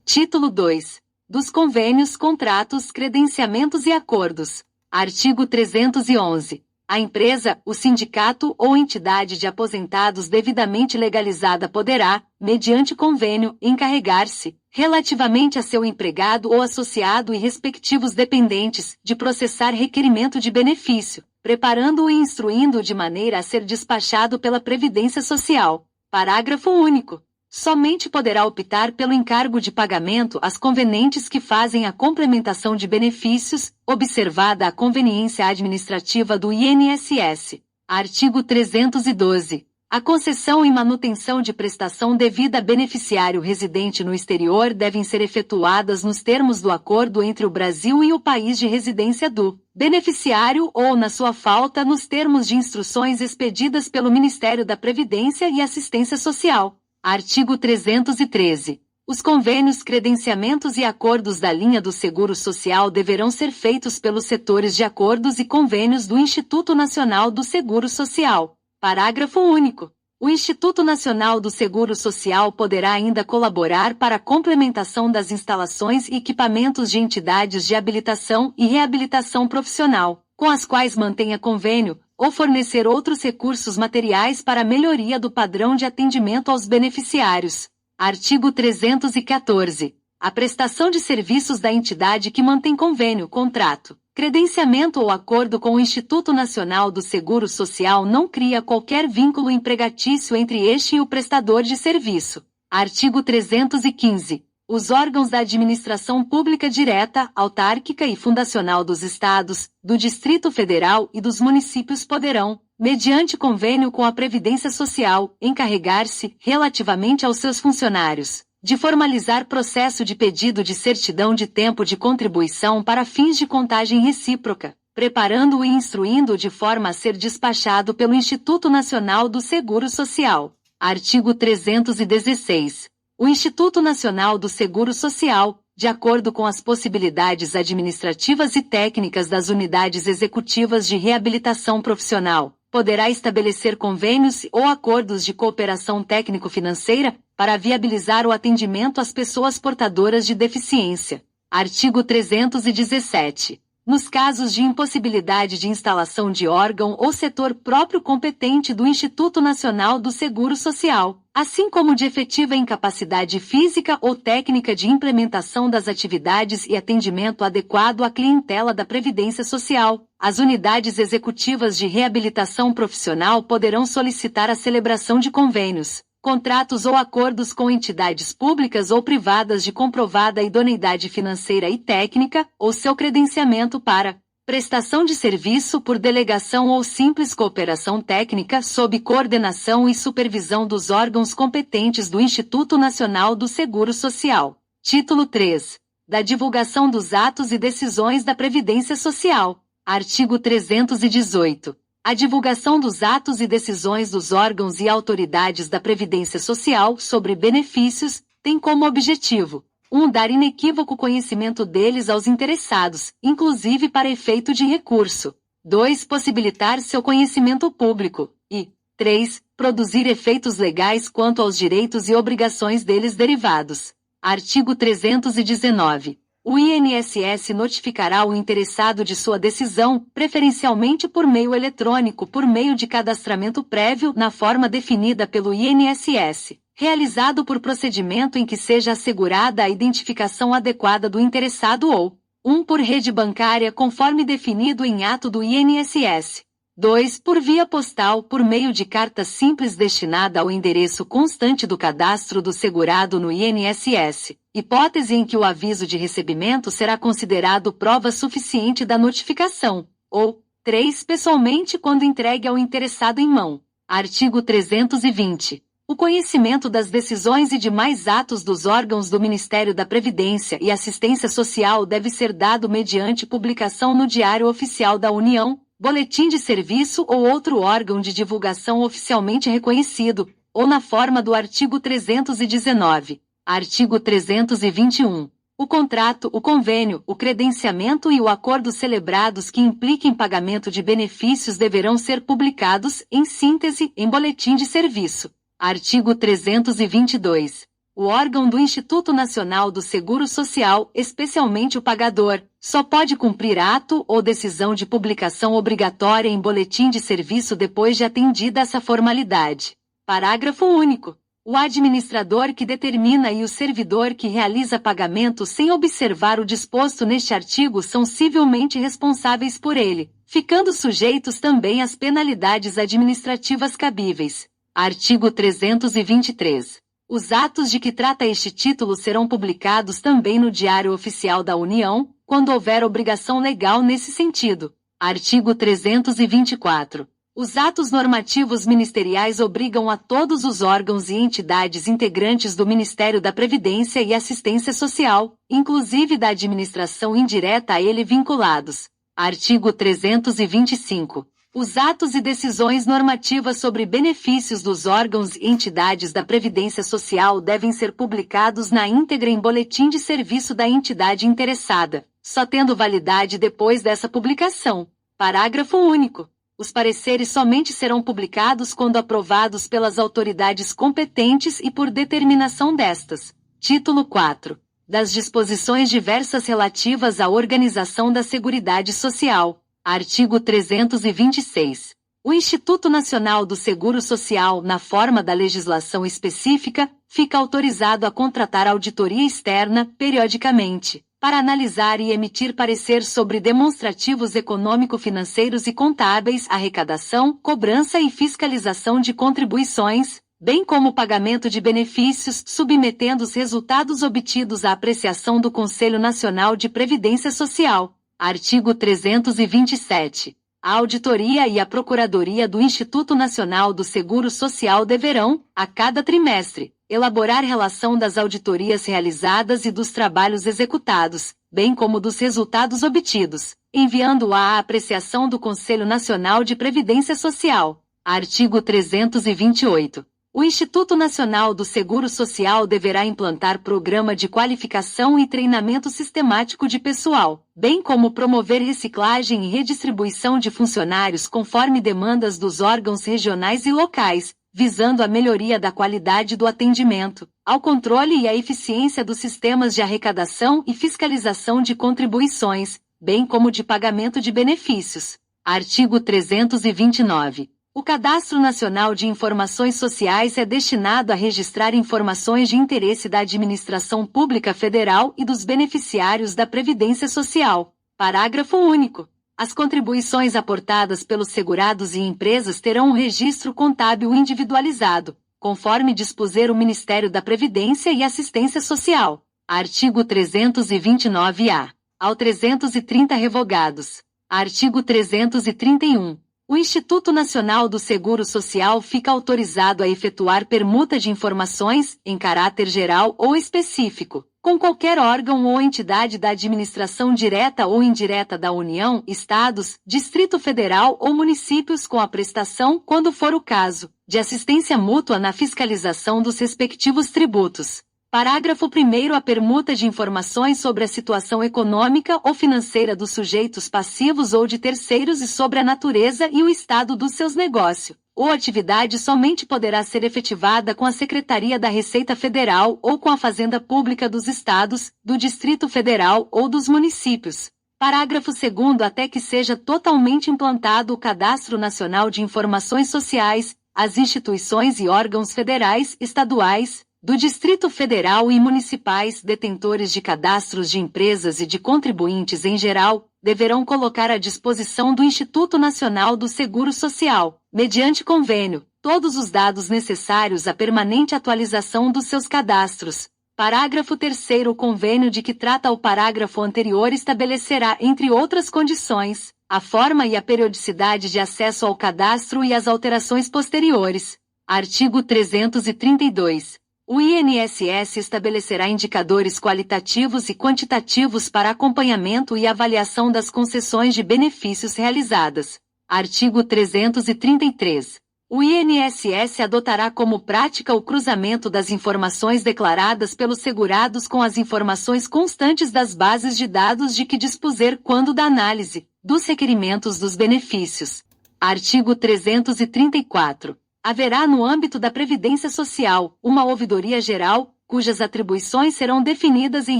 Título 2. Dos convênios, contratos, credenciamentos e acordos. Artigo 311. A empresa, o sindicato ou entidade de aposentados devidamente legalizada poderá, mediante convênio, encarregar-se, relativamente a seu empregado ou associado e respectivos dependentes, de processar requerimento de benefício, preparando-o e instruindo-o de maneira a ser despachado pela Previdência Social. Parágrafo único. Somente poderá optar pelo encargo de pagamento às convenientes que fazem a complementação de benefícios, observada a conveniência administrativa do INSS. Artigo 312. A concessão e manutenção de prestação devida a beneficiário residente no exterior devem ser efetuadas nos termos do acordo entre o Brasil e o país de residência do beneficiário ou, na sua falta, nos termos de instruções expedidas pelo Ministério da Previdência e Assistência Social. Artigo 313. Os convênios, credenciamentos e acordos da linha do Seguro Social deverão ser feitos pelos setores de acordos e convênios do Instituto Nacional do Seguro Social. Parágrafo único. O Instituto Nacional do Seguro Social poderá ainda colaborar para a complementação das instalações e equipamentos de entidades de habilitação e reabilitação profissional, com as quais mantenha convênio, ou fornecer outros recursos materiais para a melhoria do padrão de atendimento aos beneficiários. Artigo 314. A prestação de serviços da entidade que mantém convênio, contrato, credenciamento ou acordo com o Instituto Nacional do Seguro Social não cria qualquer vínculo empregatício entre este e o prestador de serviço. Artigo 315. Os órgãos da administração pública direta, autárquica e fundacional dos Estados, do Distrito Federal e dos municípios poderão, mediante convênio com a Previdência Social, encarregar-se, relativamente aos seus funcionários, de formalizar processo de pedido de certidão de tempo de contribuição para fins de contagem recíproca, preparando-o e instruindo-o de forma a ser despachado pelo Instituto Nacional do Seguro Social. Artigo 316. O Instituto Nacional do Seguro Social, de acordo com as possibilidades administrativas e técnicas das unidades executivas de reabilitação profissional, poderá estabelecer convênios ou acordos de cooperação técnico-financeira para viabilizar o atendimento às pessoas portadoras de deficiência. Artigo 317. Nos casos de impossibilidade de instalação de órgão ou setor próprio competente do Instituto Nacional do Seguro Social, assim como de efetiva incapacidade física ou técnica de implementação das atividades e atendimento adequado à clientela da Previdência Social, as unidades executivas de reabilitação profissional poderão solicitar a celebração de convênios, contratos ou acordos com entidades públicas ou privadas de comprovada idoneidade financeira e técnica, ou seu credenciamento para prestação de serviço por delegação ou simples cooperação técnica sob coordenação e supervisão dos órgãos competentes do Instituto Nacional do Seguro Social. Título 3. Da divulgação dos atos e decisões da Previdência Social. Artigo 318. A divulgação dos atos e decisões dos órgãos e autoridades da Previdência Social sobre benefícios tem como objetivo: 1. Dar inequívoco conhecimento deles aos interessados, inclusive para efeito de recurso. 2. Possibilitar seu conhecimento público. E 3. Produzir efeitos legais quanto aos direitos e obrigações deles derivados. Artigo 319. O INSS notificará o interessado de sua decisão, preferencialmente por meio eletrônico por meio de cadastramento prévio na forma definida pelo INSS, realizado por procedimento em que seja assegurada a identificação adequada do interessado ou 1. Por rede bancária conforme definido em ato do INSS. 2. Por via postal por meio de carta simples destinada ao endereço constante do cadastro do segurado no INSS, hipótese em que o aviso de recebimento será considerado prova suficiente da notificação, ou 3. Pessoalmente quando entregue ao interessado em mão. Artigo 320. O conhecimento das decisões e demais atos dos órgãos do Ministério da Previdência e Assistência Social deve ser dado mediante publicação no Diário Oficial da União, boletim de serviço ou outro órgão de divulgação oficialmente reconhecido, ou na forma do artigo 319. Artigo 321. O contrato, o convênio, o credenciamento e o acordo celebrados que impliquem pagamento de benefícios deverão ser publicados, em síntese, em boletim de serviço. Artigo 322. O órgão do Instituto Nacional do Seguro Social, especialmente o pagador, só pode cumprir ato ou decisão de publicação obrigatória em boletim de serviço depois de atendida essa formalidade. Parágrafo único. O administrador que determina e o servidor que realiza pagamento sem observar o disposto neste artigo são civilmente responsáveis por ele, ficando sujeitos também às penalidades administrativas cabíveis. Artigo 323. Os atos de que trata este título serão publicados também no Diário Oficial da União, quando houver obrigação legal nesse sentido. Artigo 324. Os atos normativos ministeriais obrigam a todos os órgãos e entidades integrantes do Ministério da Previdência e Assistência Social, inclusive da administração indireta a ele vinculados. Artigo 325. Os atos e decisões normativas sobre benefícios dos órgãos e entidades da Previdência Social devem ser publicados na íntegra em boletim de serviço da entidade interessada, só tendo validade depois dessa publicação. Parágrafo único. Os pareceres somente serão publicados quando aprovados pelas autoridades competentes e por determinação destas. Título 4. Das disposições diversas relativas à organização da Seguridade Social. Artigo 326. O Instituto Nacional do Seguro Social, na forma da legislação específica, fica autorizado a contratar auditoria externa, periodicamente, para analisar e emitir parecer sobre demonstrativos econômico-financeiros e contábeis, arrecadação, cobrança e fiscalização de contribuições, bem como o pagamento de benefícios, submetendo os resultados obtidos à apreciação do Conselho Nacional de Previdência Social. Artigo 327. A Auditoria e a Procuradoria do Instituto Nacional do Seguro Social deverão, a cada trimestre, elaborar relação das auditorias realizadas e dos trabalhos executados, bem como dos resultados obtidos, enviando-a à apreciação do Conselho Nacional de Previdência Social. Artigo 328. O Instituto Nacional do Seguro Social deverá implantar programa de qualificação e treinamento sistemático de pessoal, bem como promover reciclagem e redistribuição de funcionários conforme demandas dos órgãos regionais e locais, visando a melhoria da qualidade do atendimento, ao controle e à eficiência dos sistemas de arrecadação e fiscalização de contribuições, bem como de pagamento de benefícios. Artigo 329. O Cadastro Nacional de Informações Sociais é destinado a registrar informações de interesse da Administração Pública Federal e dos beneficiários da Previdência Social. Parágrafo único. As contribuições aportadas pelos segurados e empresas terão um registro contábil individualizado, conforme dispuser o Ministério da Previdência e Assistência Social. Artigo 329-A. Ao 330 revogados. Artigo 331. O Instituto Nacional do Seguro Social fica autorizado a efetuar permuta de informações, em caráter geral ou específico, com qualquer órgão ou entidade da administração direta ou indireta da União, Estados, Distrito Federal ou municípios com a prestação, quando for o caso, de assistência mútua na fiscalização dos respectivos tributos. Parágrafo 1º. A permuta de informações sobre a situação econômica ou financeira dos sujeitos passivos ou de terceiros e sobre a natureza e o estado dos seus negócios ou atividade somente poderá ser efetivada com a Secretaria da Receita Federal ou com a Fazenda Pública dos Estados, do Distrito Federal ou dos municípios. Parágrafo 2º. Até que seja totalmente implantado o Cadastro Nacional de Informações Sociais, as instituições e órgãos federais, estaduais, do Distrito Federal e municipais detentores de cadastros de empresas e de contribuintes em geral, deverão colocar à disposição do Instituto Nacional do Seguro Social, mediante convênio, todos os dados necessários à permanente atualização dos seus cadastros. Parágrafo 3º. O convênio de que trata o parágrafo anterior estabelecerá, entre outras condições, a forma e a periodicidade de acesso ao cadastro e as alterações posteriores. Artigo 332. O INSS estabelecerá indicadores qualitativos e quantitativos para acompanhamento e avaliação das concessões de benefícios realizadas. Artigo 333. O INSS adotará como prática o cruzamento das informações declaradas pelos segurados com as informações constantes das bases de dados de que dispuser quando da análise dos requerimentos dos benefícios. Artigo 334. Haverá no âmbito da Previdência Social uma ouvidoria geral, cujas atribuições serão definidas em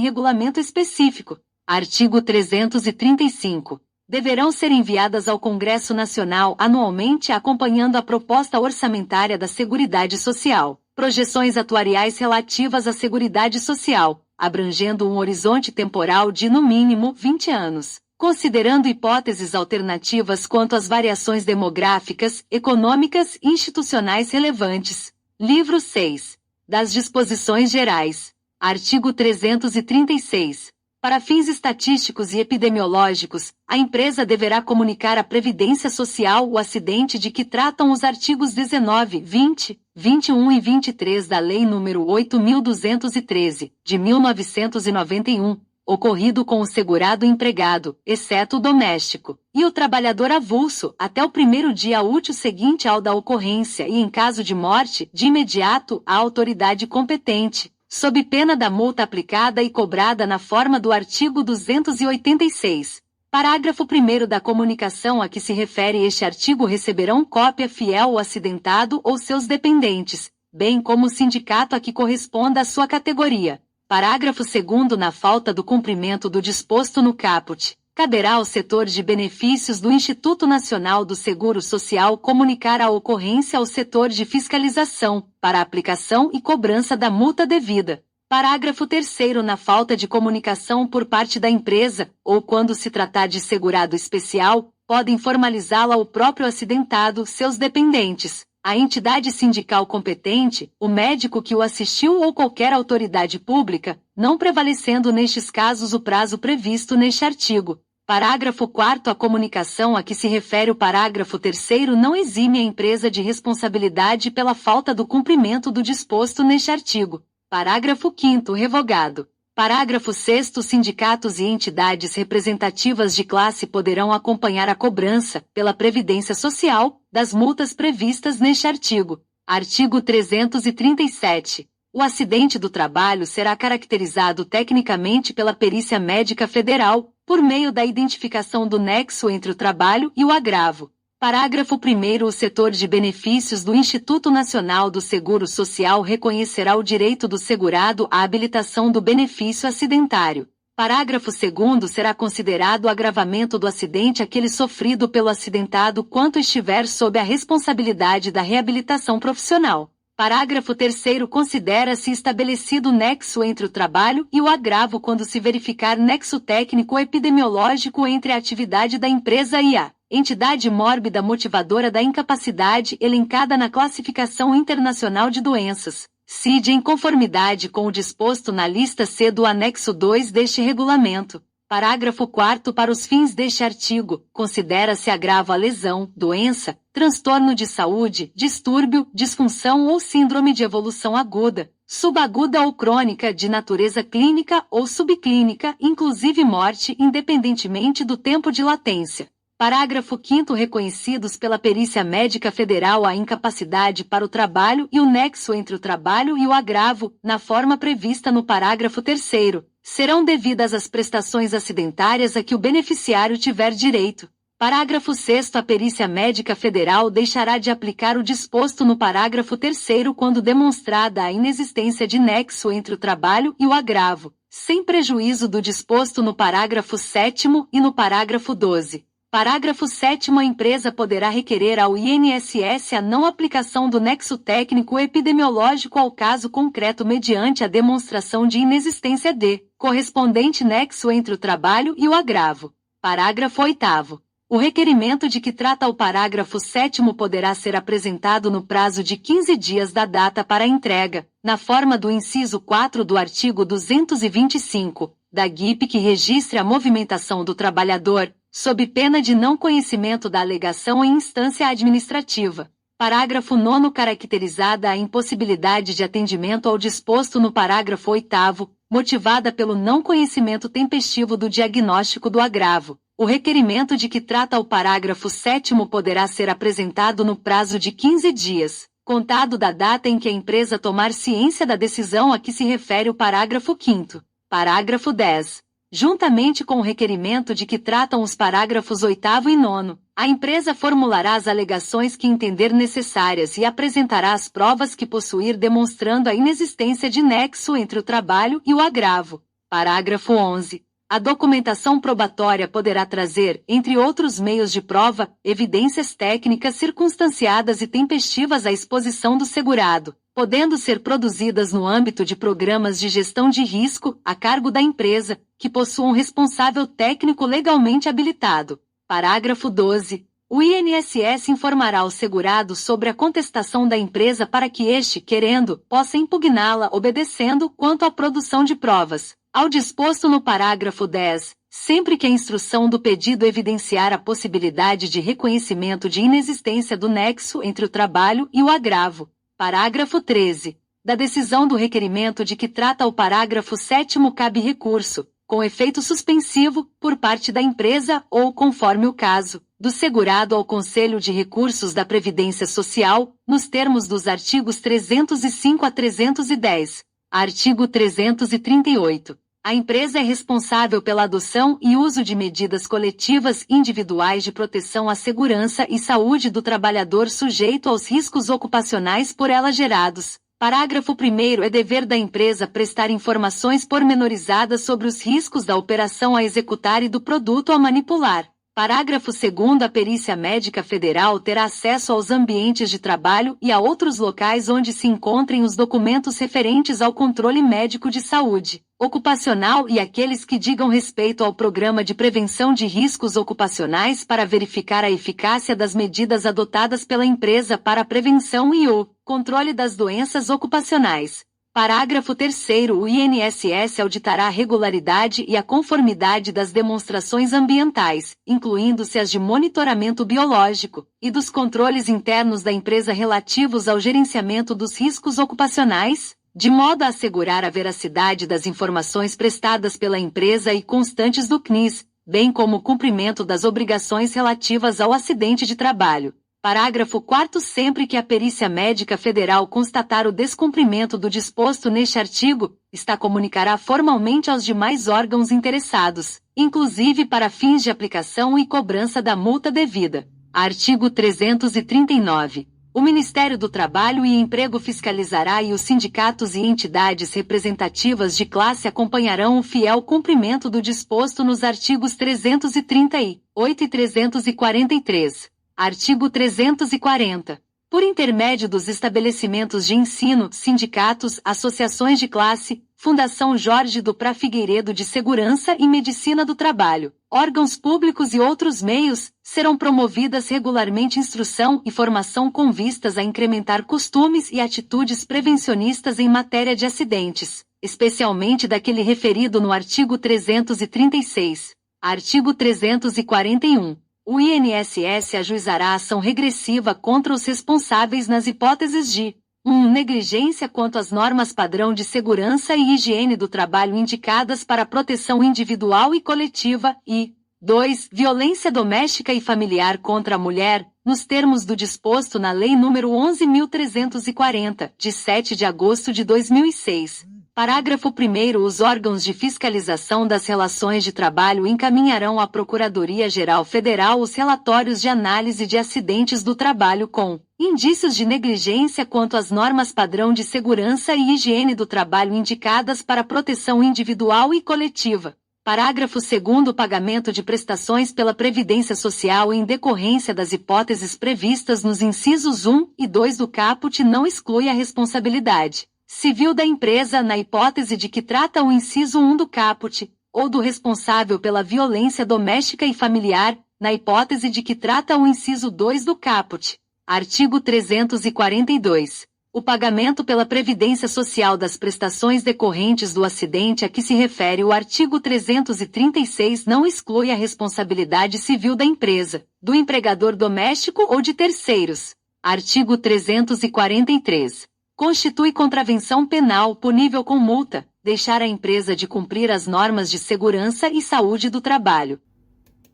regulamento específico. Artigo 335. Deverão ser enviadas ao Congresso Nacional anualmente acompanhando a proposta orçamentária da Seguridade Social, projeções atuariais relativas à Seguridade Social, abrangendo um horizonte temporal de no mínimo 20 anos, considerando hipóteses alternativas quanto às variações demográficas, econômicas e institucionais relevantes. Livro 6. Das Disposições Gerais. Artigo 336. Para fins estatísticos e epidemiológicos, a empresa deverá comunicar à Previdência Social o acidente de que tratam os artigos 19, 20, 21 e 23 da Lei nº 8.213, de 1991, ocorrido com o segurado empregado, exceto o doméstico, e o trabalhador avulso, até o primeiro dia útil seguinte ao da ocorrência e, em caso de morte, de imediato à autoridade competente, sob pena da multa aplicada e cobrada na forma do artigo 286. Parágrafo 1º da comunicação a que se refere este artigo receberão cópia fiel o acidentado ou seus dependentes, bem como o sindicato a que corresponda a sua categoria. Parágrafo 2º na falta do cumprimento do disposto no caput, caberá ao setor de benefícios do Instituto Nacional do Seguro Social comunicar a ocorrência ao setor de fiscalização, para aplicação e cobrança da multa devida. Parágrafo 3º na falta de comunicação por parte da empresa, ou quando se tratar de segurado especial, podem formalizá-la o próprio acidentado, seus dependentes, a entidade sindical competente, o médico que o assistiu ou qualquer autoridade pública, não prevalecendo nestes casos o prazo previsto neste artigo. Parágrafo 4º a comunicação a que se refere o parágrafo 3º não exime a empresa de responsabilidade pela falta do cumprimento do disposto neste artigo. Parágrafo 5º revogado. Parágrafo 6º sindicatos e entidades representativas de classe poderão acompanhar a cobrança, pela Previdência Social, das multas previstas neste artigo. Artigo 337. O acidente do trabalho será caracterizado tecnicamente pela Perícia Médica Federal, por meio da identificação do nexo entre o trabalho e o agravo. Parágrafo 1º o setor de benefícios do Instituto Nacional do Seguro Social reconhecerá o direito do segurado à habilitação do benefício acidentário. Parágrafo 2º será considerado o agravamento do acidente aquele sofrido pelo acidentado quanto estiver sob a responsabilidade da reabilitação profissional. Parágrafo 3º considera-se estabelecido nexo entre o trabalho e o agravo quando se verificar nexo técnico epidemiológico entre a atividade da empresa e a entidade mórbida motivadora da incapacidade elencada na Classificação Internacional de Doenças, CID, em conformidade com o disposto na lista C do anexo 2 deste regulamento. Parágrafo 4º para os fins deste artigo, considera-se agravo a lesão, doença, transtorno de saúde, distúrbio, disfunção ou síndrome de evolução aguda, subaguda ou crônica de natureza clínica ou subclínica, inclusive morte, independentemente do tempo de latência. Parágrafo 5º reconhecidos pela Perícia Médica Federal a incapacidade para o trabalho e o nexo entre o trabalho e o agravo, na forma prevista no parágrafo 3º, serão devidas as prestações acidentárias a que o beneficiário tiver direito. Parágrafo 6º a Perícia Médica Federal deixará de aplicar o disposto no parágrafo 3º quando demonstrada a inexistência de nexo entre o trabalho e o agravo, sem prejuízo do disposto no parágrafo 7º e no parágrafo 12. Parágrafo 7º a empresa poderá requerer ao INSS a não aplicação do nexo técnico epidemiológico ao caso concreto mediante a demonstração de inexistência de correspondente nexo entre o trabalho e o agravo. Parágrafo 8º. O requerimento de que trata o parágrafo 7º poderá ser apresentado no prazo de 15 dias da data para entrega, na forma do inciso 4 do artigo 225, da GIP que registre a movimentação do trabalhador, sob pena de não conhecimento da alegação em instância administrativa. Parágrafo 9º caracterizada a impossibilidade de atendimento ao disposto no parágrafo 8º, motivada pelo não conhecimento tempestivo do diagnóstico do agravo. O requerimento de que trata o parágrafo 7º poderá ser apresentado no prazo de 15 dias, contado da data em que a empresa tomar ciência da decisão a que se refere o parágrafo 5º. Parágrafo 10. Juntamente com o requerimento de que tratam os parágrafos 8º e 9º, a empresa formulará as alegações que entender necessárias e apresentará as provas que possuir demonstrando a inexistência de nexo entre o trabalho e o agravo. Parágrafo 11. A documentação probatória poderá trazer, entre outros meios de prova, evidências técnicas circunstanciadas e tempestivas à exposição do segurado, podendo ser produzidas no âmbito de programas de gestão de risco, a cargo da empresa, que possuam responsável técnico legalmente habilitado. Parágrafo 12. O INSS informará o segurado sobre a contestação da empresa para que este, querendo, possa impugná-la obedecendo quanto à produção de provas, ao disposto no parágrafo 10, sempre que a instrução do pedido evidenciar a possibilidade de reconhecimento de inexistência do nexo entre o trabalho e o agravo. Parágrafo 13. Da decisão do requerimento de que trata o parágrafo 7º cabe recurso, com efeito suspensivo, por parte da empresa ou, conforme o caso, do segurado ao Conselho de Recursos da Previdência Social, nos termos dos artigos 305 a 310. Artigo 338. A empresa é responsável pela adoção e uso de medidas coletivas individuais de proteção à segurança e saúde do trabalhador sujeito aos riscos ocupacionais por ela gerados. Parágrafo 1º. É dever da empresa prestar informações pormenorizadas sobre os riscos da operação a executar e do produto a manipular. Parágrafo 2º. A Perícia Médica Federal terá acesso aos ambientes de trabalho e a outros locais onde se encontrem os documentos referentes ao controle médico de saúde ocupacional e aqueles que digam respeito ao Programa de Prevenção de Riscos Ocupacionais para verificar a eficácia das medidas adotadas pela empresa para a prevenção e o controle das doenças ocupacionais. Parágrafo 3º. O INSS auditará a regularidade e a conformidade das demonstrações ambientais, incluindo-se as de monitoramento biológico, e dos controles internos da empresa relativos ao gerenciamento dos riscos ocupacionais, de modo a assegurar a veracidade das informações prestadas pela empresa e constantes do CNIS, bem como o cumprimento das obrigações relativas ao acidente de trabalho. Parágrafo 4º. Sempre que a Perícia Médica Federal constatar o descumprimento do disposto neste artigo, esta comunicará formalmente aos demais órgãos interessados, inclusive para fins de aplicação e cobrança da multa devida. Artigo 339. O Ministério do Trabalho e Emprego fiscalizará e os sindicatos e entidades representativas de classe acompanharão o fiel cumprimento do disposto nos artigos 338 e 343. Artigo 340. Por intermédio dos estabelecimentos de ensino, sindicatos, associações de classe, Fundação Jorge Duprá Figueiredo de Segurança e Medicina do Trabalho, órgãos públicos e outros meios, serão promovidas regularmente instrução e formação com vistas a incrementar costumes e atitudes prevencionistas em matéria de acidentes, especialmente daquele referido no artigo 336. Artigo 341. O INSS ajuizará ação regressiva contra os responsáveis nas hipóteses de 1. Negligência quanto às normas padrão de segurança e higiene do trabalho indicadas para a proteção individual e coletiva e 2. Violência doméstica e familiar contra a mulher, nos termos do disposto na Lei nº 11.340, de 7 de agosto de 2006. Parágrafo 1º. Os órgãos de fiscalização das relações de trabalho encaminharão à Procuradoria-Geral Federal os relatórios de análise de acidentes do trabalho com indícios de negligência quanto às normas padrão de segurança e higiene do trabalho indicadas para a proteção individual e coletiva. Parágrafo 2º. O pagamento de prestações pela Previdência Social em decorrência das hipóteses previstas nos incisos 1 e 2 do caput não exclui a responsabilidade civil da empresa na hipótese de que trata o inciso 1 do caput, ou do responsável pela violência doméstica e familiar, na hipótese de que trata o inciso 2 do caput. Artigo 342. O pagamento pela Previdência Social das prestações decorrentes do acidente a que se refere o artigo 336 não exclui a responsabilidade civil da empresa, do empregador doméstico ou de terceiros. Artigo 343. Constitui contravenção penal punível com multa, deixar a empresa de cumprir as normas de segurança e saúde do trabalho.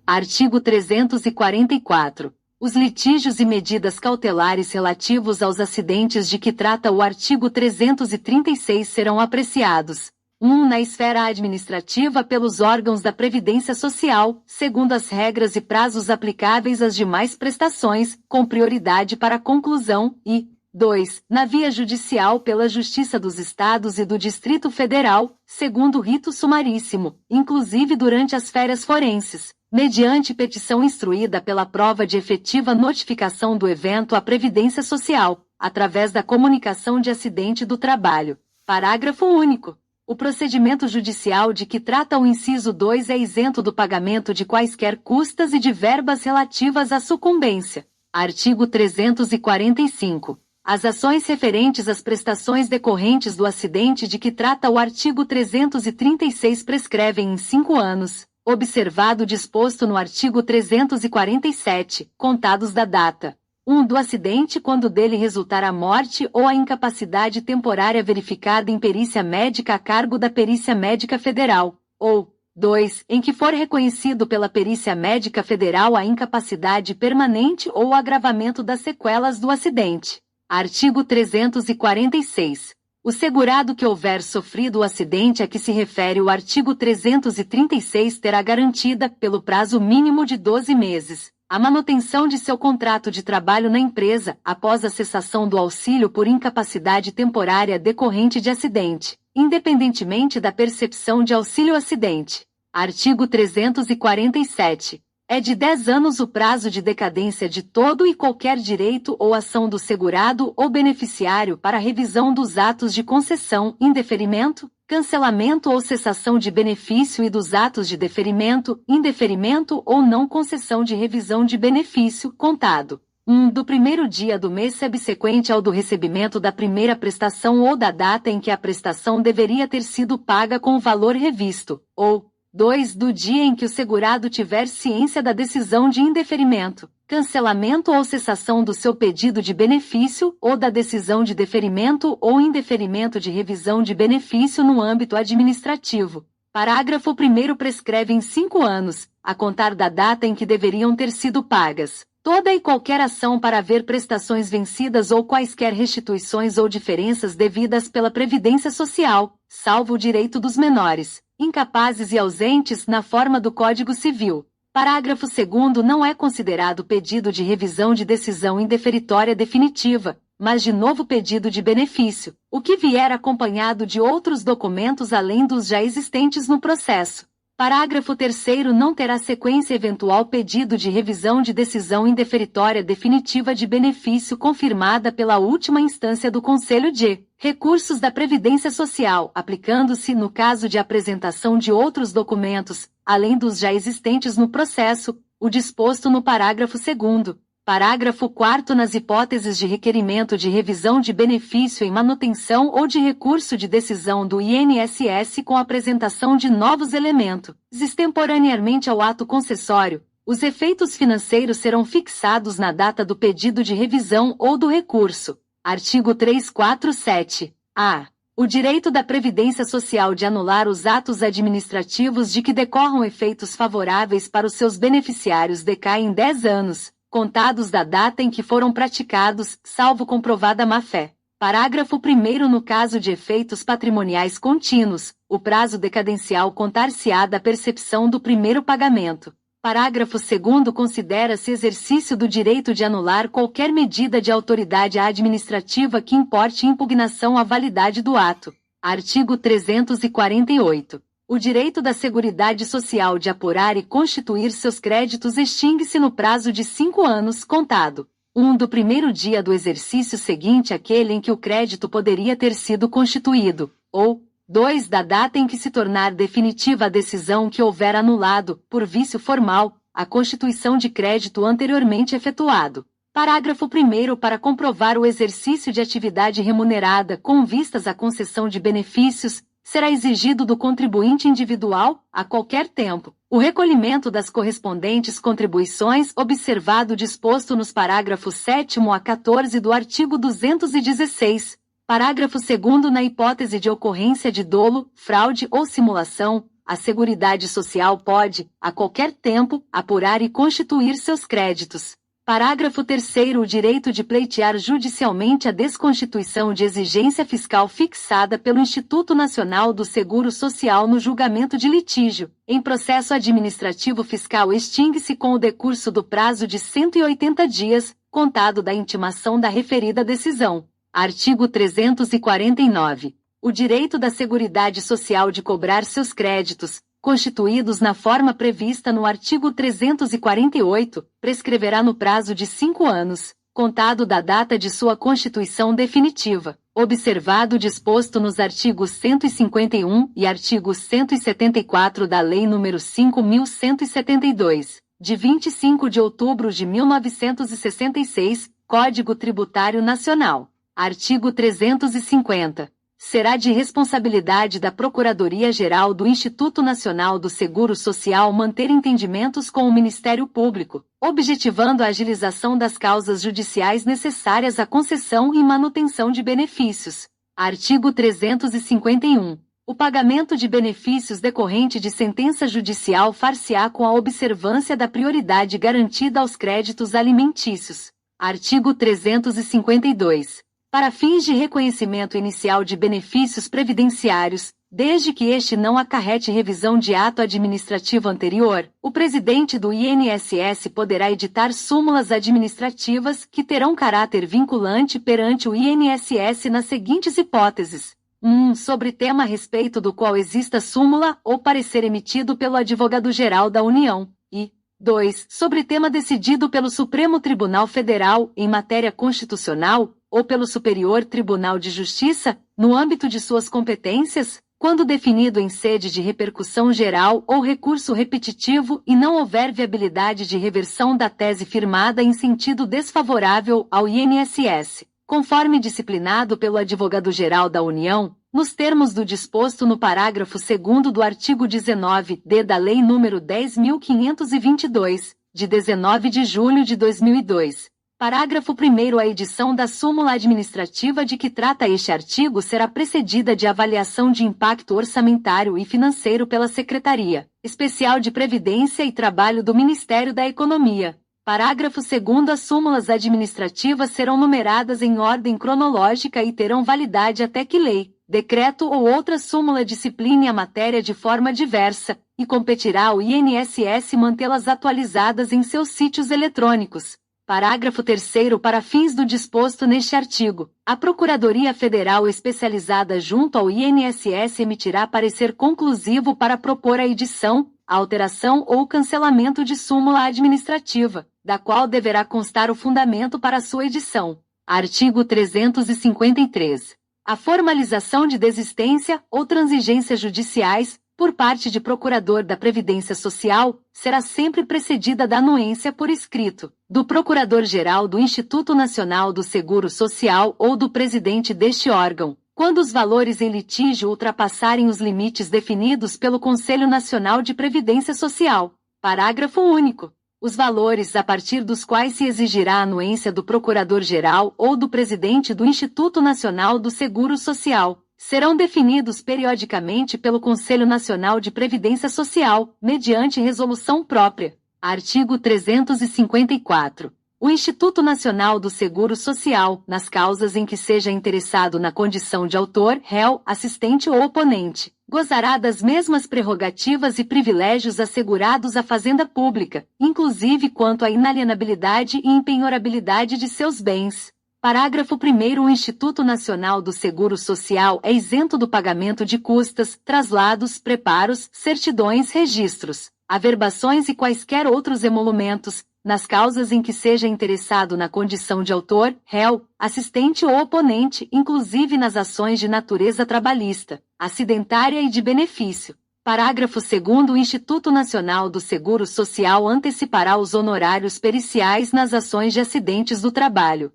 Artigo 344. Os litígios e medidas cautelares relativos aos acidentes de que trata o artigo 336 serão apreciados, 1. Na esfera administrativa pelos órgãos da Previdência Social, segundo as regras e prazos aplicáveis às demais prestações, com prioridade para a conclusão, e 2. Na via judicial pela Justiça dos Estados e do Distrito Federal, segundo rito sumaríssimo, inclusive durante as férias forenses, mediante petição instruída pela prova de efetiva notificação do evento à Previdência Social, através da comunicação de acidente do trabalho. Parágrafo único. O procedimento judicial de que trata o inciso 2 é isento do pagamento de quaisquer custas e de verbas relativas à sucumbência. Artigo 345. As ações referentes às prestações decorrentes do acidente de que trata o artigo 336 prescrevem em 5 anos, observado o disposto no artigo 347, contados da data 1. Do acidente quando dele resultar a morte ou a incapacidade temporária verificada em perícia médica a cargo da Perícia Médica Federal, ou 2. Em que for reconhecido pela Perícia Médica Federal a incapacidade permanente ou o agravamento das sequelas do acidente. Artigo 346. O segurado que houver sofrido o acidente a que se refere o artigo 336 terá garantida, pelo prazo mínimo de 12 meses, a manutenção de seu contrato de trabalho na empresa, após a cessação do auxílio por incapacidade temporária decorrente de acidente, independentemente da percepção de auxílio-acidente. Artigo 347. É de 10 anos o prazo de decadência de todo e qualquer direito ou ação do segurado ou beneficiário para revisão dos atos de concessão, indeferimento, cancelamento ou cessação de benefício e dos atos de deferimento, indeferimento ou não concessão de revisão de benefício, contado 1. Do primeiro dia do mês subsequente ao do recebimento da primeira prestação ou da data em que a prestação deveria ter sido paga com o valor revisto, ou 2. Do dia em que o segurado tiver ciência da decisão de indeferimento, cancelamento ou cessação do seu pedido de benefício ou da decisão de deferimento ou indeferimento de revisão de benefício no âmbito administrativo. Parágrafo 1º prescreve em 5 anos, a contar da data em que deveriam ter sido pagas, toda e qualquer ação para haver prestações vencidas ou quaisquer restituições ou diferenças devidas pela Previdência Social, salvo o direito dos menores, incapazes e ausentes na forma do Código Civil. Parágrafo 2º não é considerado pedido de revisão de decisão indeferitória definitiva, mas de novo pedido de benefício, o que vier acompanhado de outros documentos além dos já existentes no processo. Parágrafo 3º não terá sequência eventual pedido de revisão de decisão indeferitória definitiva de benefício confirmada pela última instância do Conselho de Recursos da Previdência Social, aplicando-se, no caso de apresentação de outros documentos, além dos já existentes no processo, o disposto no parágrafo 2º. Parágrafo 4º nas hipóteses de requerimento de revisão de benefício em manutenção ou de recurso de decisão do INSS com apresentação de novos elementos, extemporaneamente ao ato concessório, os efeitos financeiros serão fixados na data do pedido de revisão ou do recurso. Artigo 347. A. O direito da Previdência Social de anular os atos administrativos de que decorram efeitos favoráveis para os seus beneficiários decai em 10 anos, contados da data em que foram praticados, salvo comprovada má-fé. Parágrafo 1º no caso de efeitos patrimoniais contínuos, o prazo decadencial contar-se-á da percepção do primeiro pagamento. Parágrafo 2º considera-se exercício do direito de anular qualquer medida de autoridade administrativa que importe impugnação à validade do ato. Artigo 348. O direito da Seguridade Social de apurar e constituir seus créditos extingue-se no prazo de 5 anos contado. 1. Do primeiro dia do exercício seguinte àquele em que o crédito poderia ter sido constituído, ou 2. Da data em que se tornar definitiva a decisão que houver anulado, por vício formal, a constituição de crédito anteriormente efetuado. Parágrafo 1º para comprovar o exercício de atividade remunerada com vistas à concessão de benefícios, será exigido do contribuinte individual, a qualquer tempo, o recolhimento das correspondentes contribuições observado o disposto nos parágrafos 7º a 14 do artigo 216. Parágrafo 2º na hipótese de ocorrência de dolo, fraude ou simulação, a Seguridade Social pode, a qualquer tempo, apurar e constituir seus créditos. Parágrafo 3º. O direito de pleitear judicialmente a desconstituição de exigência fiscal fixada pelo Instituto Nacional do Seguro Social no julgamento de litígio, em processo administrativo fiscal extingue-se com o decurso do prazo de 180 dias, contado da intimação da referida decisão. Artigo 349. O direito da Seguridade Social de cobrar seus créditos, constituídos na forma prevista no artigo 348, prescreverá no prazo de 5 anos, contado da data de sua constituição definitiva, observado o disposto nos artigos 151 e artigo 174 da Lei nº 5.172, de 25 de outubro de 1966, Código Tributário Nacional. Artigo 350. Será de responsabilidade da Procuradoria-Geral do Instituto Nacional do Seguro Social manter entendimentos com o Ministério Público, objetivando a agilização das causas judiciais necessárias à concessão e manutenção de benefícios. Artigo 351. O pagamento de benefícios decorrente de sentença judicial far-se-á com a observância da prioridade garantida aos créditos alimentícios. Artigo 352. Para fins de reconhecimento inicial de benefícios previdenciários, desde que este não acarrete revisão de ato administrativo anterior, o presidente do INSS poderá editar súmulas administrativas que terão caráter vinculante perante o INSS nas seguintes hipóteses: 1. Sobre tema a respeito do qual exista súmula ou parecer emitido pelo Advogado-Geral da União, e 2. Sobre tema decidido pelo Supremo Tribunal Federal em matéria constitucional, ou pelo Superior Tribunal de Justiça, no âmbito de suas competências, quando definido em sede de repercussão geral ou recurso repetitivo e não houver viabilidade de reversão da tese firmada em sentido desfavorável ao INSS, conforme disciplinado pelo Advogado-Geral da União, nos termos do disposto no parágrafo 2º do artigo 19-d da Lei nº 10.522, de 19 de julho de 2002. Parágrafo 1º. A edição da súmula administrativa de que trata este artigo será precedida de avaliação de impacto orçamentário e financeiro pela Secretaria Especial de Previdência e Trabalho do Ministério da Economia. Parágrafo 2º. As súmulas administrativas serão numeradas em ordem cronológica e terão validade até que lei, decreto ou outra súmula discipline a matéria de forma diversa, e competirá ao INSS mantê-las atualizadas em seus sítios eletrônicos. Parágrafo 3º. Para fins do disposto neste artigo, a Procuradoria Federal especializada junto ao INSS emitirá parecer conclusivo para propor a edição, a alteração ou cancelamento de súmula administrativa, da qual deverá constar o fundamento para sua edição. Artigo 353. A formalização de desistência ou transigência judiciais, por parte de procurador da Previdência Social, será sempre precedida da anuência por escrito do Procurador-Geral do Instituto Nacional do Seguro Social ou do presidente deste órgão, quando os valores em litígio ultrapassarem os limites definidos pelo Conselho Nacional de Previdência Social. Parágrafo único. Os valores a partir dos quais se exigirá a anuência do Procurador-Geral ou do presidente do Instituto Nacional do Seguro Social serão definidos periodicamente pelo Conselho Nacional de Previdência Social, mediante resolução própria. Artigo 354. O Instituto Nacional do Seguro Social, nas causas em que seja interessado na condição de autor, réu, assistente ou oponente, gozará das mesmas prerrogativas e privilégios assegurados à Fazenda Pública, inclusive quanto à inalienabilidade e impenhorabilidade de seus bens. Parágrafo 1º. O Instituto Nacional do Seguro Social é isento do pagamento de custas, traslados, preparos, certidões, registros, averbações e quaisquer outros emolumentos, nas causas em que seja interessado na condição de autor, réu, assistente ou oponente, inclusive nas ações de natureza trabalhista, acidentária e de benefício. Parágrafo 2º. O Instituto Nacional do Seguro Social antecipará os honorários periciais nas ações de acidentes do trabalho.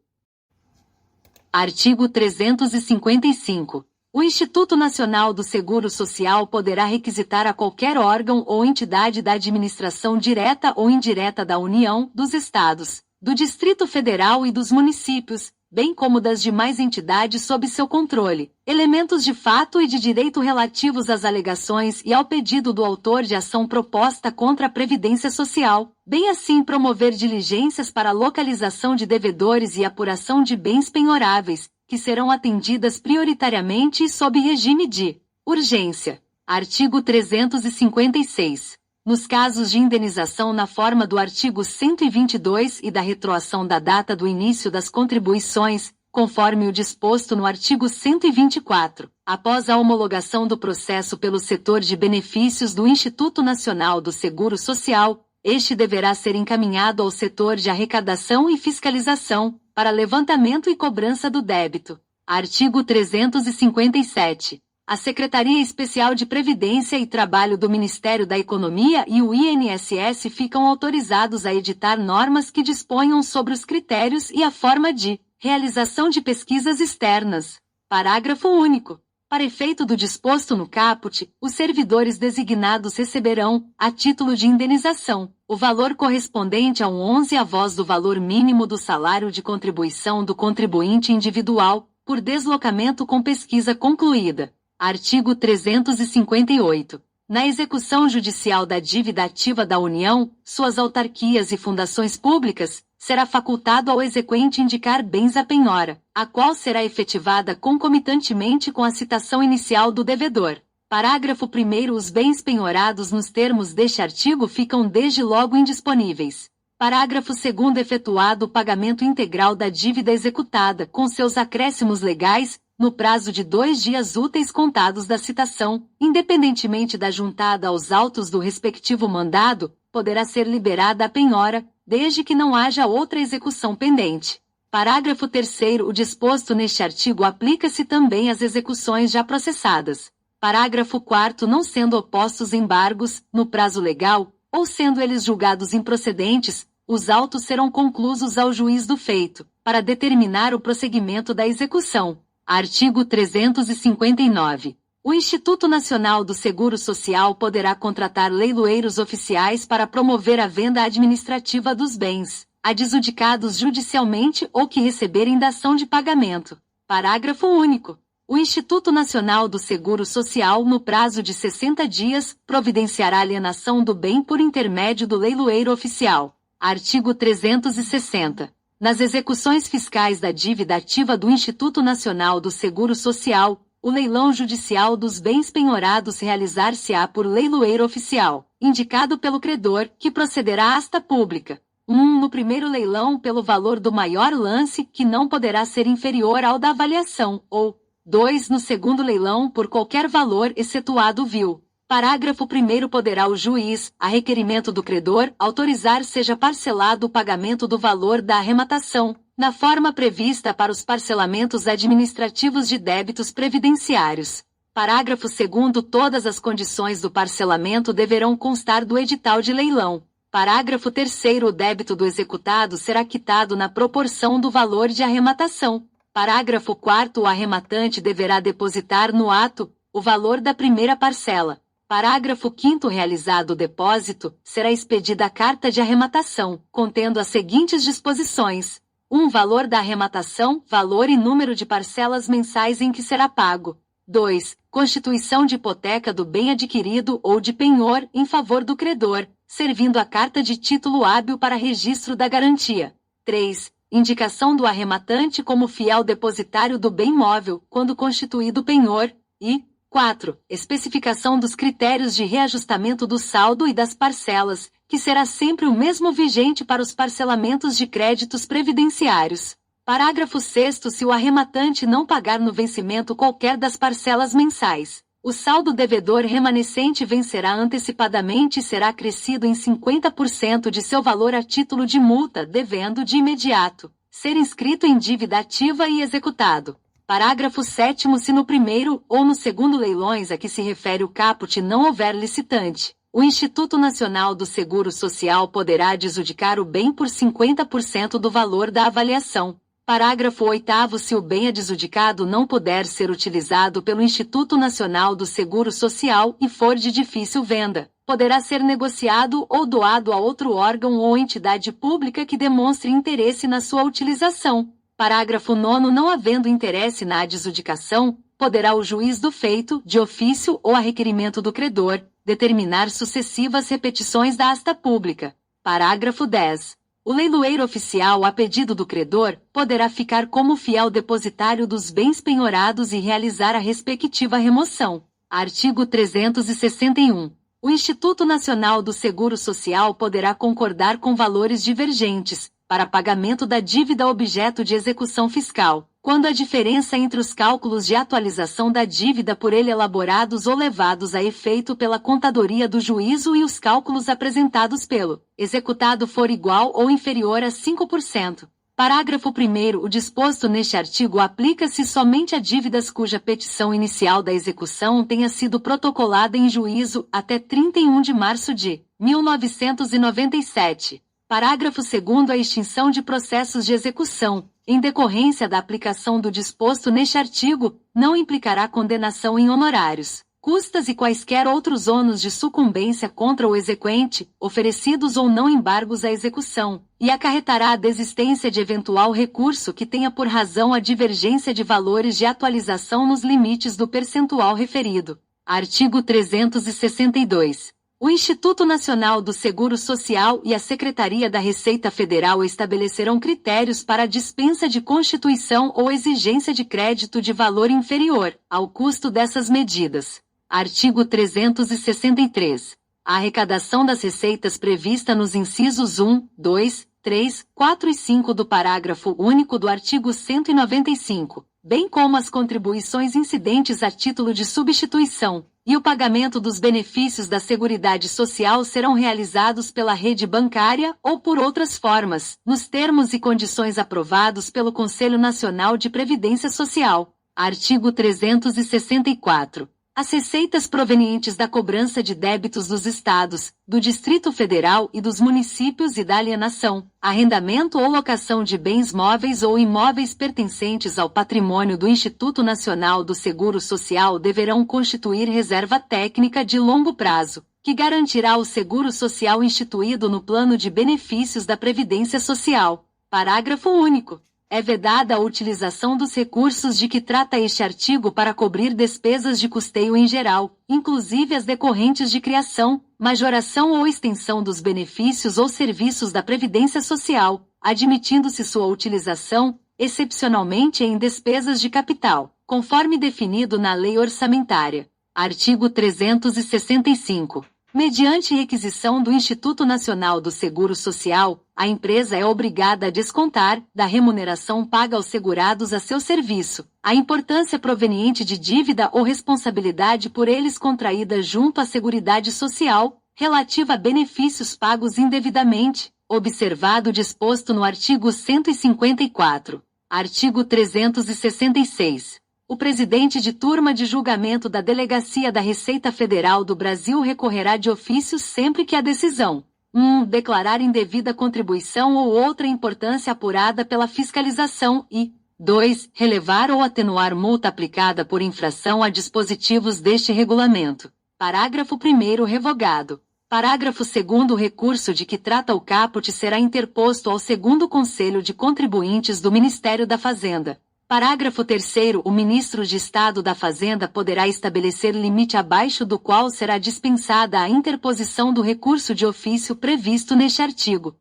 Artigo 355. O Instituto Nacional do Seguro Social poderá requisitar a qualquer órgão ou entidade da administração direta ou indireta da União, dos Estados, do Distrito Federal e dos municípios, bem como das demais entidades sob seu controle, elementos de fato e de direito relativos às alegações e ao pedido do autor de ação proposta contra a Previdência Social, bem assim promover diligências para a localização de devedores e apuração de bens penhoráveis, que serão atendidas prioritariamente e sob regime de urgência. Artigo 356. Nos casos de indenização na forma do artigo 122 e da retroação da data do início das contribuições, conforme o disposto no artigo 124, após a homologação do processo pelo setor de benefícios do Instituto Nacional do Seguro Social, este deverá ser encaminhado ao setor de arrecadação e fiscalização, para levantamento e cobrança do débito. Artigo 357. A Secretaria Especial de Previdência e Trabalho do Ministério da Economia e o INSS ficam autorizados a editar normas que disponham sobre os critérios e a forma de realização de pesquisas externas. Parágrafo único. Para efeito do disposto no caput, os servidores designados receberão, a título de indenização, o valor correspondente a 11 avós do valor mínimo do salário de contribuição do contribuinte individual, por deslocamento com pesquisa concluída. Artigo 358. Na execução judicial da dívida ativa da União, suas autarquias e fundações públicas, será facultado ao exequente indicar bens à penhora, a qual será efetivada concomitantemente com a citação inicial do devedor. Parágrafo 1º. Os bens penhorados nos termos deste artigo ficam desde logo indisponíveis. Parágrafo 2º. Efetuado o pagamento integral da dívida executada, com seus acréscimos legais, no prazo de 2 dias úteis contados da citação, independentemente da juntada aos autos do respectivo mandado, poderá ser liberada a penhora, desde que não haja outra execução pendente. Parágrafo 3º. O disposto neste artigo aplica-se também às execuções já processadas. Parágrafo 4º. Não sendo opostos embargos, no prazo legal, ou sendo eles julgados improcedentes, os autos serão conclusos ao juiz do feito, para determinar o prosseguimento da execução. Artigo 359. O Instituto Nacional do Seguro Social poderá contratar leiloeiros oficiais para promover a venda administrativa dos bens, adjudicados judicialmente ou que receberem dação de pagamento. Parágrafo único. O Instituto Nacional do Seguro Social, no prazo de 60 dias, providenciará a alienação do bem por intermédio do leiloeiro oficial. Artigo 360. Nas execuções fiscais da dívida ativa do Instituto Nacional do Seguro Social, o leilão judicial dos bens penhorados realizar-se-á por leiloeiro oficial, indicado pelo credor, que procederá à asta pública. 1. No primeiro leilão pelo valor do maior lance, que não poderá ser inferior ao da avaliação, ou 2. No segundo leilão por qualquer valor excetuado o vil. Parágrafo 1º. Poderá o juiz, a requerimento do credor, autorizar seja parcelado o pagamento do valor da arrematação, na forma prevista para os parcelamentos administrativos de débitos previdenciários. Parágrafo 2º. Todas as condições do parcelamento deverão constar do edital de leilão. Parágrafo 3º. O débito do executado será quitado na proporção do valor de arrematação. Parágrafo 4º. O arrematante deverá depositar no ato o valor da primeira parcela. Parágrafo 5º. Realizado o depósito, será expedida a carta de arrematação, contendo as seguintes disposições: 1. Valor da arrematação, valor e número de parcelas mensais em que será pago. 2. Constituição de hipoteca do bem adquirido ou de penhor em favor do credor, servindo a carta de título hábil para registro da garantia. 3. Indicação do arrematante como fiel depositário do bem móvel, quando constituído penhor. E 4. Especificação dos critérios de reajustamento do saldo e das parcelas, que será sempre o mesmo vigente para os parcelamentos de créditos previdenciários. Parágrafo 6º. Se o arrematante não pagar no vencimento qualquer das parcelas mensais, o saldo devedor remanescente vencerá antecipadamente e será acrescido em 50% de seu valor a título de multa, devendo de imediato ser inscrito em dívida ativa e executado. Parágrafo 7º. Se no primeiro ou no segundo leilões a que se refere o caput não houver licitante, o Instituto Nacional do Seguro Social poderá adjudicar o bem por 50% do valor da avaliação. Parágrafo 8º. Se o bem adjudicado não puder ser utilizado pelo Instituto Nacional do Seguro Social e for de difícil venda, poderá ser negociado ou doado a outro órgão ou entidade pública que demonstre interesse na sua utilização. Parágrafo 9º. Não havendo interesse na adjudicação, poderá o juiz do feito, de ofício ou a requerimento do credor, determinar sucessivas repetições da asta pública. Parágrafo 10º. O leiloeiro oficial, a pedido do credor, poderá ficar como fiel depositário dos bens penhorados e realizar a respectiva remoção. Artigo 361. O Instituto Nacional do Seguro Social poderá concordar com valores divergentes, para pagamento da dívida objeto de execução fiscal, quando a diferença entre os cálculos de atualização da dívida por ele elaborados ou levados a efeito pela contadoria do juízo e os cálculos apresentados pelo executado for igual ou inferior a 5%. Parágrafo 1º. O disposto neste artigo aplica-se somente a dívidas cuja petição inicial da execução tenha sido protocolada em juízo até 31 de março de 1997. Parágrafo 2º. A extinção de processos de execução, em decorrência da aplicação do disposto neste artigo, não implicará condenação em honorários, custas e quaisquer outros ônus de sucumbência contra o exequente, oferecidos ou não embargos à execução, e acarretará a desistência de eventual recurso que tenha por razão a divergência de valores de atualização nos limites do percentual referido. Artigo 362. O Instituto Nacional do Seguro Social e a Secretaria da Receita Federal estabelecerão critérios para a dispensa de constituição ou exigência de crédito de valor inferior ao custo dessas medidas. Artigo 363. A arrecadação das receitas prevista nos incisos 1, 2, 3, 4 e 5 do parágrafo único do artigo 195, bem como as contribuições incidentes a título de substituição, e o pagamento dos benefícios da Seguridade Social serão realizados pela rede bancária ou por outras formas, nos termos e condições aprovados pelo Conselho Nacional de Previdência Social. Artigo 364. As receitas provenientes da cobrança de débitos dos Estados, do Distrito Federal e dos municípios e da alienação, arrendamento ou locação de bens móveis ou imóveis pertencentes ao patrimônio do Instituto Nacional do Seguro Social deverão constituir reserva técnica de longo prazo, que garantirá o seguro social instituído no Plano de Benefícios da Previdência Social. Parágrafo único. É vedada a utilização dos recursos de que trata este artigo para cobrir despesas de custeio em geral, inclusive as decorrentes de criação, majoração ou extensão dos benefícios ou serviços da Previdência Social, admitindo-se sua utilização, excepcionalmente em despesas de capital, conforme definido na Lei Orçamentária. Artigo 365. Mediante requisição do Instituto Nacional do Seguro Social, a empresa é obrigada a descontar, da remuneração paga aos segurados a seu serviço, a importância proveniente de dívida ou responsabilidade por eles contraída junto à Seguridade Social, relativa a benefícios pagos indevidamente, observado o disposto no artigo 154. Artigo 366. O presidente de turma de julgamento da Delegacia da Receita Federal do Brasil recorrerá de ofício sempre que a decisão 1. Declarar indevida contribuição ou outra importância apurada pela fiscalização e 2. Relevar ou atenuar multa aplicada por infração a dispositivos deste regulamento. Parágrafo 1º revogado. Parágrafo 2º. O recurso de que trata o caput será interposto ao 2º Conselho de Contribuintes do Ministério da Fazenda. Parágrafo 3º. O Ministro de Estado da Fazenda poderá estabelecer limite abaixo do qual será dispensada a interposição do recurso de ofício previsto neste artigo.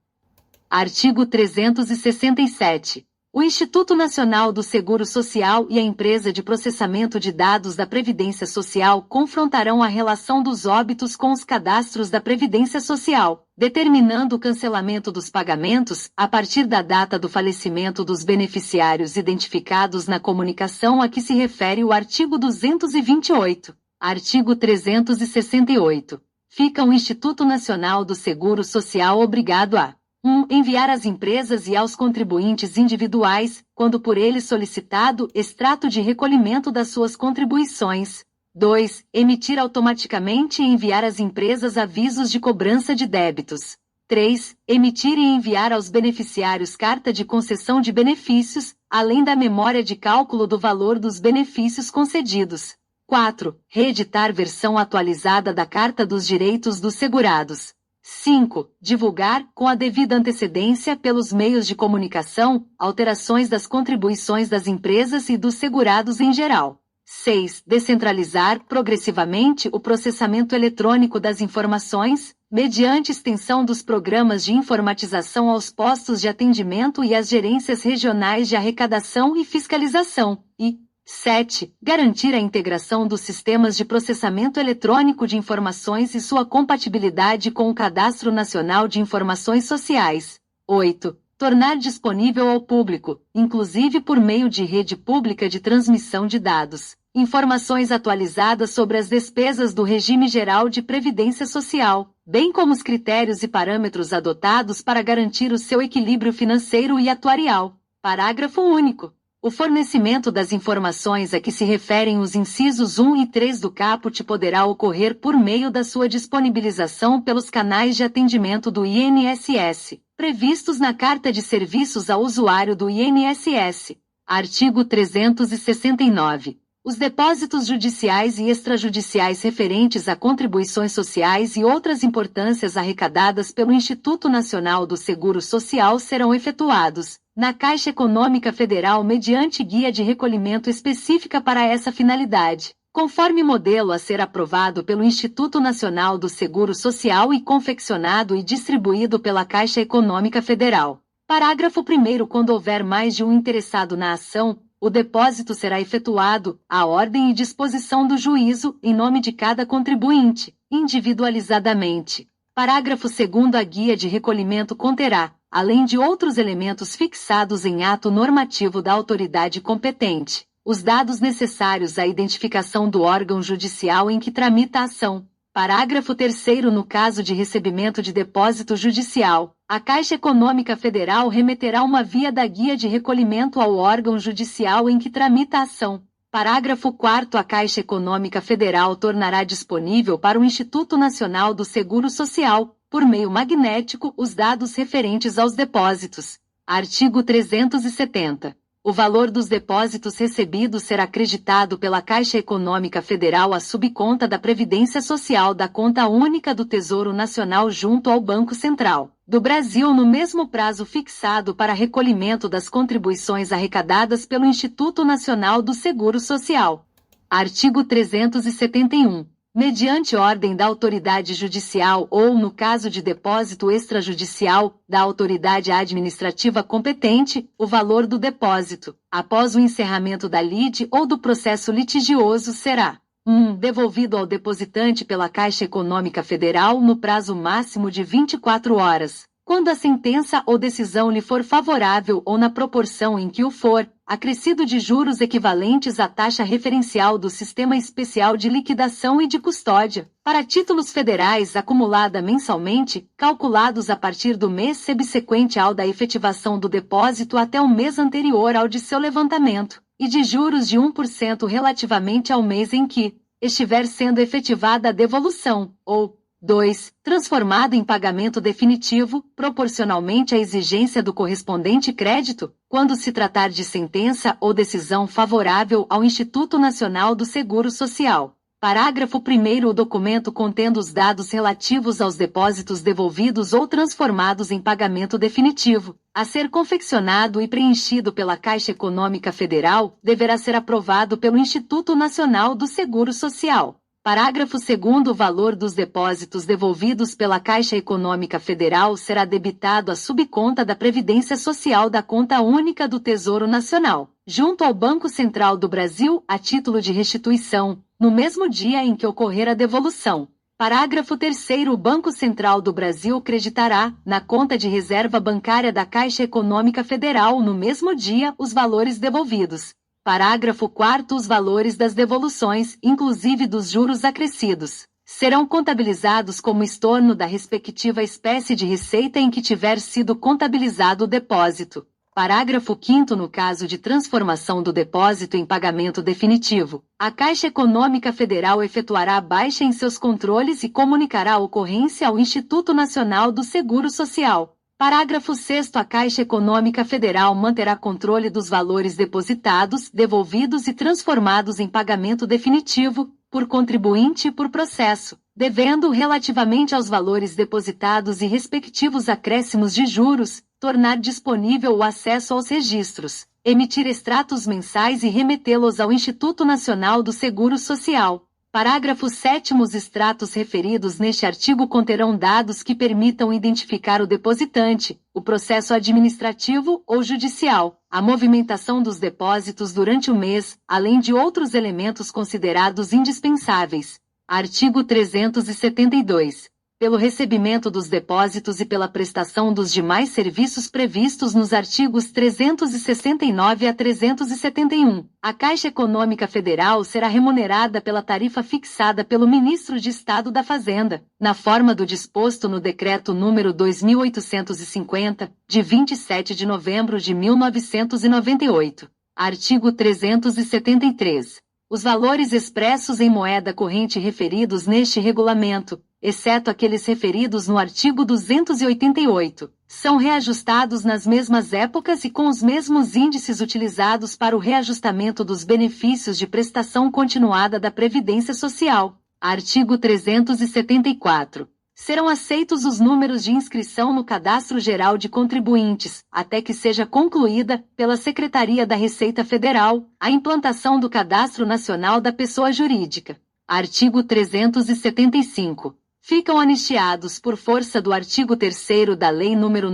Artigo 367. O Instituto Nacional do Seguro Social e a Empresa de Processamento de Dados da Previdência Social confrontarão a relação dos óbitos com os cadastros da Previdência Social, determinando o cancelamento dos pagamentos, a partir da data do falecimento dos beneficiários identificados na comunicação a que se refere o artigo 228. Artigo 368. Fica o Instituto Nacional do Seguro Social obrigado a 1. Enviar às empresas e aos contribuintes individuais, quando por eles solicitado, extrato de recolhimento das suas contribuições. 2. Emitir automaticamente e enviar às empresas avisos de cobrança de débitos. 3. Emitir e enviar aos beneficiários carta de concessão de benefícios, além da memória de cálculo do valor dos benefícios concedidos. 4. Reeditar versão atualizada da Carta dos Direitos dos Segurados. 5. Divulgar, com a devida antecedência pelos meios de comunicação, alterações das contribuições das empresas e dos segurados em geral. 6. Descentralizar progressivamente o processamento eletrônico das informações, mediante extensão dos programas de informatização aos postos de atendimento e às gerências regionais de arrecadação e fiscalização. E 7. Garantir a integração dos sistemas de processamento eletrônico de informações e sua compatibilidade com o Cadastro Nacional de Informações Sociais. 8. Tornar disponível ao público, inclusive por meio de rede pública de transmissão de dados, informações atualizadas sobre as despesas do Regime Geral de Previdência Social, bem como os critérios e parâmetros adotados para garantir o seu equilíbrio financeiro e atuarial. Parágrafo único. O fornecimento das informações a que se referem os incisos 1 e 3 do caput poderá ocorrer por meio da sua disponibilização pelos canais de atendimento do INSS, previstos na Carta de Serviços ao Usuário do INSS. Artigo 369. Os depósitos judiciais e extrajudiciais referentes a contribuições sociais e outras importâncias arrecadadas pelo Instituto Nacional do Seguro Social serão efetuados na Caixa Econômica Federal mediante guia de recolhimento específica para essa finalidade, conforme modelo a ser aprovado pelo Instituto Nacional do Seguro Social e confeccionado e distribuído pela Caixa Econômica Federal. Parágrafo 1º. Quando houver mais de um interessado na ação, o depósito será efetuado, à ordem e disposição do juízo, em nome de cada contribuinte, individualizadamente. Parágrafo 2º. A guia de recolhimento conterá, além de outros elementos fixados em ato normativo da autoridade competente, os dados necessários à identificação do órgão judicial em que tramita a ação. Parágrafo 3º. No caso de recebimento de depósito judicial, a Caixa Econômica Federal remeterá uma via da guia de recolhimento ao órgão judicial em que tramita a ação. Parágrafo 4º. A Caixa Econômica Federal tornará disponível para o Instituto Nacional do Seguro Social, por meio magnético, os dados referentes aos depósitos. Artigo 370. O valor dos depósitos recebidos será creditado pela Caixa Econômica Federal à subconta da Previdência Social da Conta Única do Tesouro Nacional junto ao Banco Central do Brasil no mesmo prazo fixado para recolhimento das contribuições arrecadadas pelo Instituto Nacional do Seguro Social. Artigo 371. Mediante ordem da autoridade judicial ou, no caso de depósito extrajudicial, da autoridade administrativa competente, o valor do depósito, após o encerramento da lide ou do processo litigioso será 1. Devolvido ao depositante pela Caixa Econômica Federal no prazo máximo de 24 horas, quando a sentença ou decisão lhe for favorável ou na proporção em que o for, acrescido de juros equivalentes à taxa referencial do Sistema Especial de Liquidação e de Custódia, para títulos federais acumulada mensalmente, calculados a partir do mês subsequente ao da efetivação do depósito até o mês anterior ao de seu levantamento, e de juros de 1% relativamente ao mês em que estiver sendo efetivada a devolução, ou 2. Transformado em pagamento definitivo, proporcionalmente à exigência do correspondente crédito, quando se tratar de sentença ou decisão favorável ao Instituto Nacional do Seguro Social. Parágrafo 1º. O documento contendo os dados relativos aos depósitos devolvidos ou transformados em pagamento definitivo, a ser confeccionado e preenchido pela Caixa Econômica Federal, deverá ser aprovado pelo Instituto Nacional do Seguro Social. Parágrafo 2º. O valor dos depósitos devolvidos pela Caixa Econômica Federal será debitado à subconta da Previdência Social da Conta Única do Tesouro Nacional, junto ao Banco Central do Brasil, a título de restituição, no mesmo dia em que ocorrer a devolução. Parágrafo 3º. O Banco Central do Brasil creditará, na conta de reserva bancária da Caixa Econômica Federal no mesmo dia, os valores devolvidos. Parágrafo 4º. Os valores das devoluções, inclusive dos juros acrescidos, serão contabilizados como estorno da respectiva espécie de receita em que tiver sido contabilizado o depósito. Parágrafo 5º. No caso de transformação do depósito em pagamento definitivo, a Caixa Econômica Federal efetuará baixa em seus controles e comunicará a ocorrência ao Instituto Nacional do Seguro Social. Parágrafo 6º. A Caixa Econômica Federal manterá controle dos valores depositados, devolvidos e transformados em pagamento definitivo, por contribuinte e por processo, devendo, relativamente aos valores depositados e respectivos acréscimos de juros, tornar disponível o acesso aos registros, emitir extratos mensais e remetê-los ao Instituto Nacional do Seguro Social. Parágrafo 7º. Os extratos referidos neste artigo conterão dados que permitam identificar o depositante, o processo administrativo ou judicial, a movimentação dos depósitos durante o mês, além de outros elementos considerados indispensáveis. Artigo 372. Pelo recebimento dos depósitos e pela prestação dos demais serviços previstos nos artigos 369 a 371, a Caixa Econômica Federal será remunerada pela tarifa fixada pelo Ministro de Estado da Fazenda, na forma do disposto no Decreto número 2850, de 27 de novembro de 1998. Artigo 373. Os valores expressos em moeda corrente referidos neste regulamento, exceto aqueles referidos no artigo 288, são reajustados nas mesmas épocas e com os mesmos índices utilizados para o reajustamento dos benefícios de prestação continuada da Previdência Social. Artigo 374. Serão aceitos os números de inscrição no Cadastro Geral de Contribuintes, até que seja concluída, pela Secretaria da Receita Federal, a implantação do Cadastro Nacional da Pessoa Jurídica. Artigo 375. Ficam anistiados por força do artigo 3º da Lei nº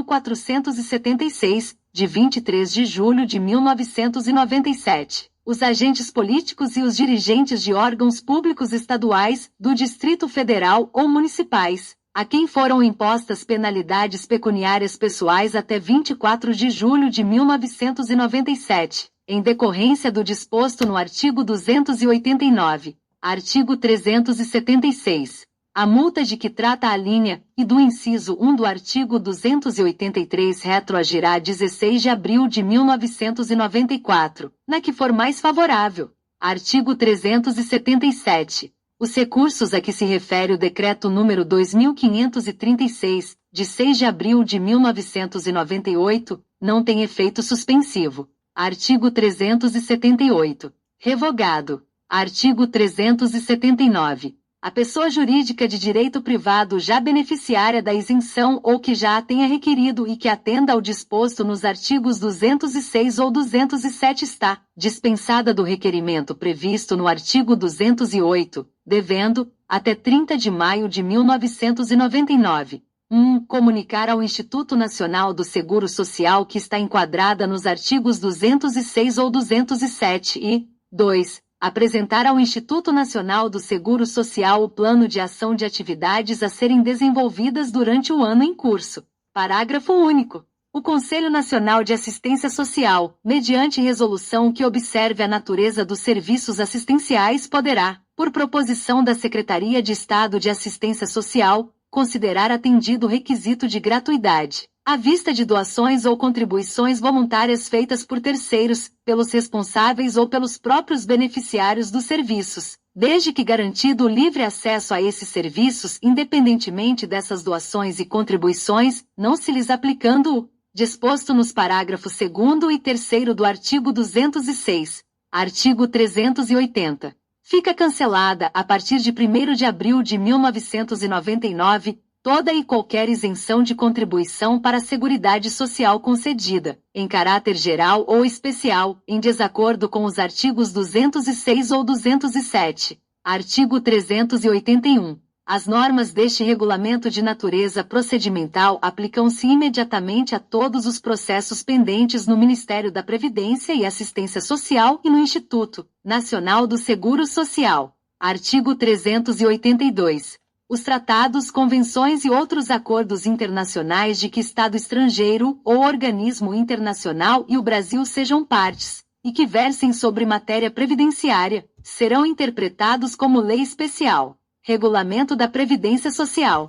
9.476, de 23 de julho de 1997, os agentes políticos e os dirigentes de órgãos públicos estaduais, do Distrito Federal ou municipais, a quem foram impostas penalidades pecuniárias pessoais até 24 de julho de 1997, em decorrência do disposto no artigo 289. Artigo 376. A multa de que trata a linha, e do inciso 1 do artigo 283 retroagirá a 16 de abril de 1994, na que for mais favorável. Artigo 377. Os recursos a que se refere o Decreto número 2536, de 6 de abril de 1998, não têm efeito suspensivo. Artigo 378. Revogado. Artigo 379. A pessoa jurídica de direito privado já beneficiária da isenção ou que já a tenha requerido e que atenda ao disposto nos artigos 206 ou 207 está dispensada do requerimento previsto no artigo 208, devendo, até 30 de maio de 1999, 1. Comunicar ao Instituto Nacional do Seguro Social que está enquadrada nos artigos 206 ou 207 e 2. Apresentar ao Instituto Nacional do Seguro Social o plano de ação de atividades a serem desenvolvidas durante o ano em curso. Parágrafo único. O Conselho Nacional de Assistência Social, mediante resolução que observe a natureza dos serviços assistenciais, poderá, por proposição da Secretaria de Estado de Assistência Social, considerar atendido o requisito de gratuidade, à vista de doações ou contribuições voluntárias feitas por terceiros, pelos responsáveis ou pelos próprios beneficiários dos serviços, desde que garantido o livre acesso a esses serviços independentemente dessas doações e contribuições, não se lhes aplicando o disposto nos parágrafos 2º e 3º do artigo 206. Artigo 380. Fica cancelada, a partir de 1º de abril de 1999, toda e qualquer isenção de contribuição para a Seguridade Social concedida, em caráter geral ou especial, em desacordo com os artigos 206 ou 207. Artigo 381. As normas deste regulamento de natureza procedimental aplicam-se imediatamente a todos os processos pendentes no Ministério da Previdência e Assistência Social e no Instituto Nacional do Seguro Social. Artigo 382. Os tratados, convenções e outros acordos internacionais de que Estado estrangeiro ou organismo internacional e o Brasil sejam partes, e que versem sobre matéria previdenciária, serão interpretados como lei especial. Regulamento da Previdência Social.